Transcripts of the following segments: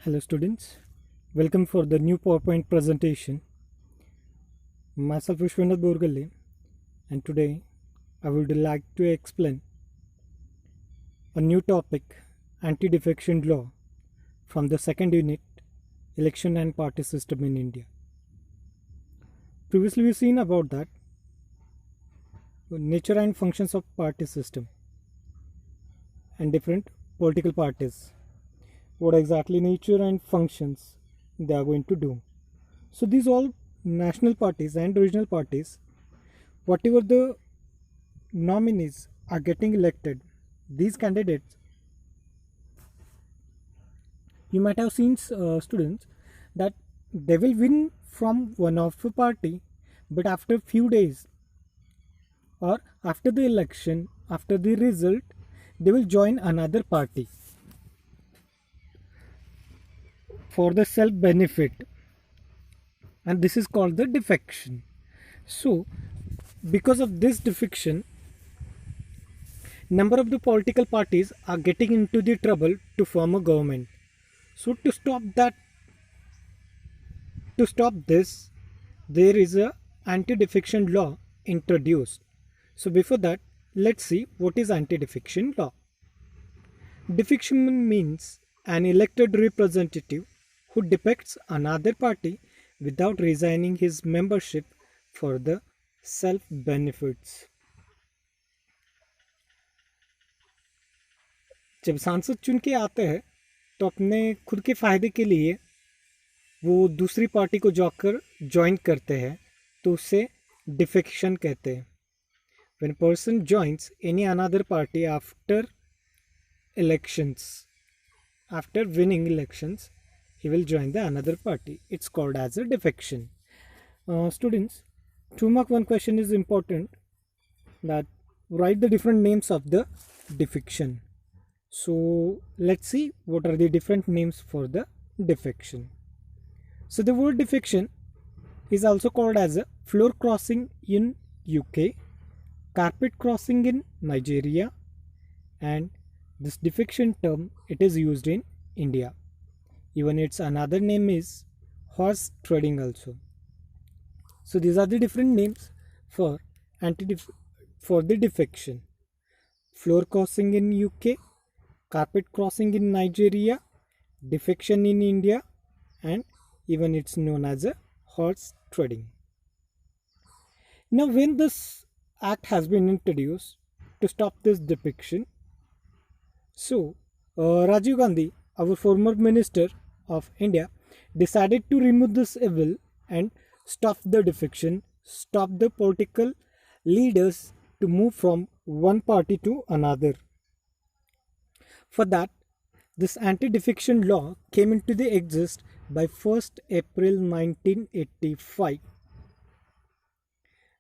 Hello students, welcome for the new PowerPoint presentation. Myself Vishwanath Borgalle, and today I would like to explain a new topic, anti-defection law from the second unit, election and party system in India. Previously we've seen about that, nature and functions of party system and different political parties. What exactly nature and functions they are going to do. So these all national parties and regional parties, whatever the nominees are getting elected, these candidates, you might have seen students that they will win from one of the party, but after few days or after the election, after the result, they will join another party for the self benefit, and this is called the defection. So because of this defection, number of the political parties are getting into the trouble to form a government. So to stop this, there is a anti-defection law introduced. So before that, let's see what is anti-defection law. Defection means an elected representative who defects another party without resigning his membership for the self benefits. जब सांसद चुन के आते हैं तो अपने खुद के फायदे के लिए वो दूसरी पार्टी को जाकर ज्वाइन करते हैं, तो उसे डिफेक्शन कहते हैं. When a person joins any another party after elections, after winning elections, he will join the another party. It's called as a defection. Students, 2 mark 1 question is important, that write the different names of the defection. So let's see what are the different names for the defection. So the word defection is also called as a floor crossing in UK, carpet crossing in Nigeria, and this defection term, it is used in India. Even its another name is horse trading also. So these are the different names for the defection. Floor crossing in UK, carpet crossing in Nigeria, defection in India, and even it's known as a horse trading. Now when this act has been introduced to stop this defection, so Rajiv Gandhi, our former minister of India, decided to remove this evil and stop the defection, stop the political leaders to move from one party to another. For that, this anti-defection law came into the exist by 1st April 1985.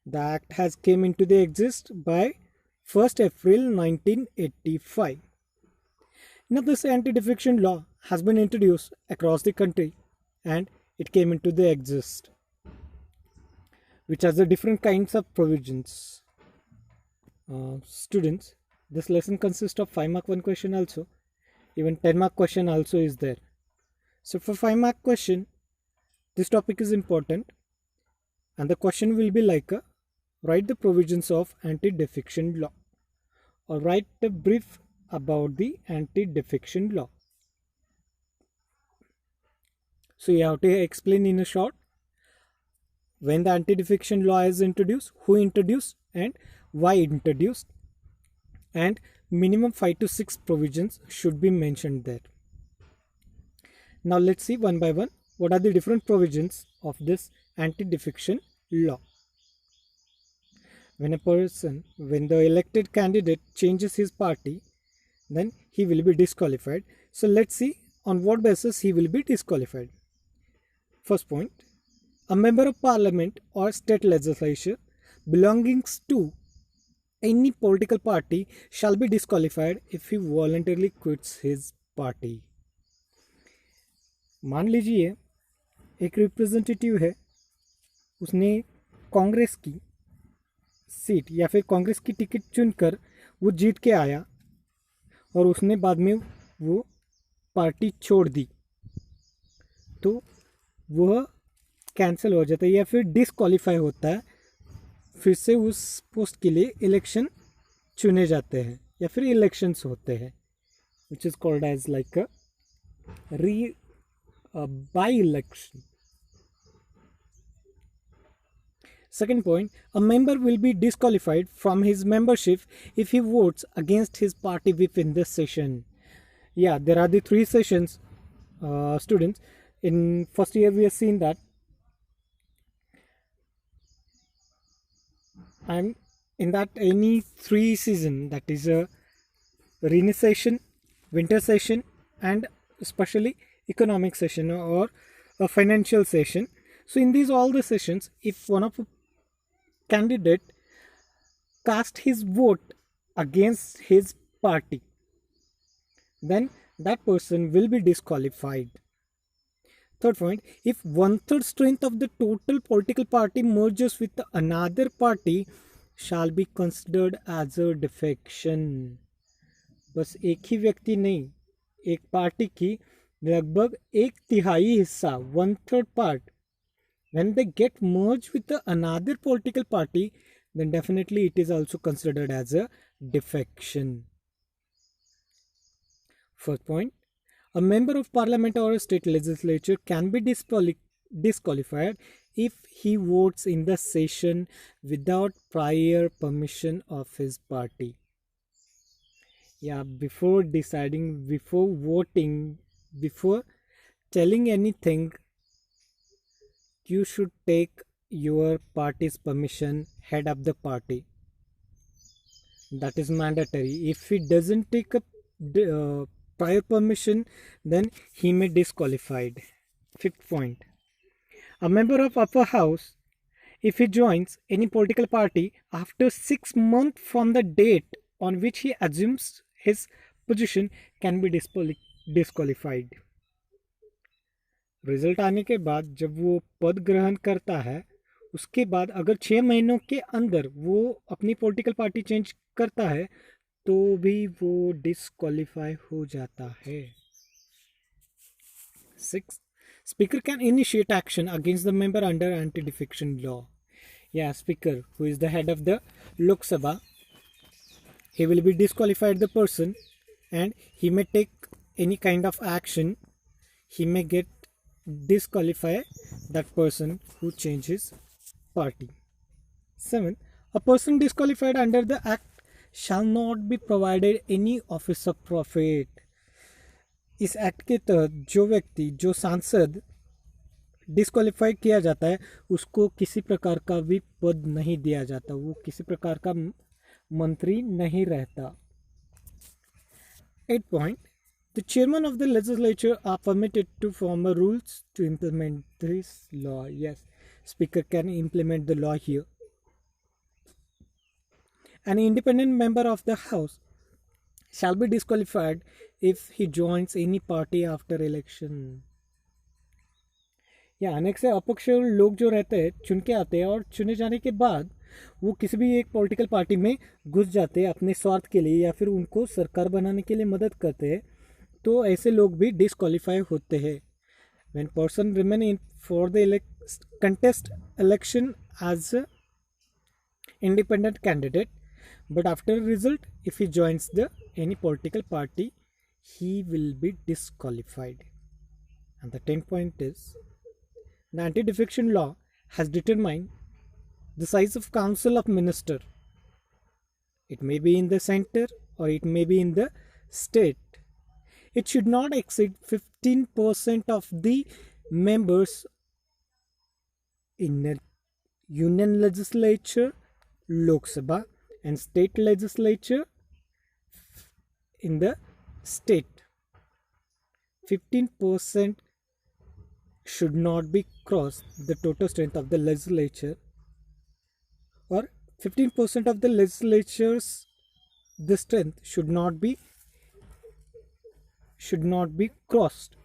The act has came into the exist by 1st April 1985. Now this anti-defection law has been introduced across the country and it came into the exist, which has the different kinds of provisions. Students, this lesson consists of 5 mark 1 question also, even 10 mark question also is there. So for 5 mark question, this topic is important and the question will be like write the provisions of anti-defection law or write a brief about the anti-defection law. So you have to explain in a short when the anti-defection law is introduced, who introduced and why introduced, and minimum 5 to 6 provisions should be mentioned there. Now let's see one by one what are the different provisions of this anti-defection law. When the elected candidate changes his party, then he will be disqualified. So let's see on what basis he will be disqualified. First point, a member of parliament or state legislature belonging to any political party shall be disqualified if he voluntarily quits his party. मान लीजिए एक representative है, उसने कांग्रेस की seat या फिर कांग्रेस की ticket चुनकर वो जीत के आया और उसने बाद में वो पार्टी छोड़ दी, तो वह कैंसिल हो जाता है या फिर डिसक्वालीफाई होता है, फिर से उस पोस्ट के लिए इलेक्शन चुने जाते हैं या फिर इलेक्शंस होते हैं, which is called as like a by election. Second point, a member will be disqualified from his membership if he votes against his party whip in this session. Yeah, there are the three sessions, students. In first year, we have seen that. And in that any three season, that is a rainy session, winter session, and especially economic session or a financial session. So in these all the sessions, if one of candidate cast his vote against his party, then that person will be disqualified. Third point, if 1/3 strength of the total political party merges with another party shall be considered as a defection. बस एक ही व्यक्ति नहीं, एक party की लगभग 1/3 हिस्सा, 1/3 part, when they get merged with another political party, then definitely it is also considered as a defection. First point, a member of parliament or a state legislature can be disqualified if he votes in the session without prior permission of his party. Yeah, before deciding, before voting, before telling anything, you should take your party's permission, head of the party. That is mandatory. If he doesn't take a prior permission, then he may be disqualified. Fifth point, a member of upper house, if he joins any political party after 6 months from the date on which he assumes his position, can be disqualified. Result आने के बाद जब वो पद ग्रहण करता है, उसके बाद अगर 6 महीनों के अंदर वो अपनी पॉलिटिकल पार्टी चेंज करता है तो भी वो डिस्क्वालीफाई हो जाता है. 6. Speaker can initiate action against the member under anti-defection law. Yeah, Speaker, who is the head of the Lok Sabha, he will be disqualified the person and he may take any kind of action. He may get disqualify that person who changes party. 7. A person disqualified under the act shall not be provided any office of profit. इस act के तहत जो व्यक्ति, जो सांसद disqualify किया जाता है, उसको किसी प्रकार का भी पद नहीं दिया जाता, वो किसी प्रकार का मंत्री नहीं रहता. 8 point, the chairman of the legislature are permitted to form rules to implement this law. Yes, speaker can implement the law here. An independent member of the house shall be disqualified if he joins any party after election. या अनेक से अपक्ष लोग जो रहते हैं चुन के आते हैं और चुने जाने के बाद वो किसी भी एक पॉलिटिकल पार्टी में घुस जाते हैं अपने स्वार्थ के लिए या फिर उनको सरकार बनाने के लिए मदद करते हैं, तो ऐसे लोग भी डिस्क्वालीफाई होते हैं. When person remain in for the contest election as a independent candidate, but after result if he joins the any political party he will be disqualified. And the 10th point is, the anti-defection law has determined the size of council of minister. It may be in the center or it may be in the state. It should not exceed 15% of the members in a union legislature, Lok Sabha, and state legislature in the state. 15% should not be crossed the total strength of the legislature, or 15% of the legislature's the strength should not be crossed.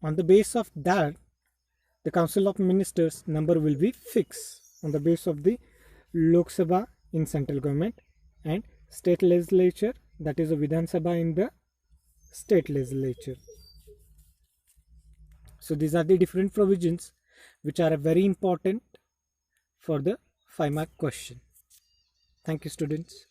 On the base of that, the council of ministers number will be fixed on the base of the Lok Sabha in central government and state legislature, that is a Vidhan Sabha in the state legislature. So these are the different provisions which are very important for the 5 mark question. Thank you, students.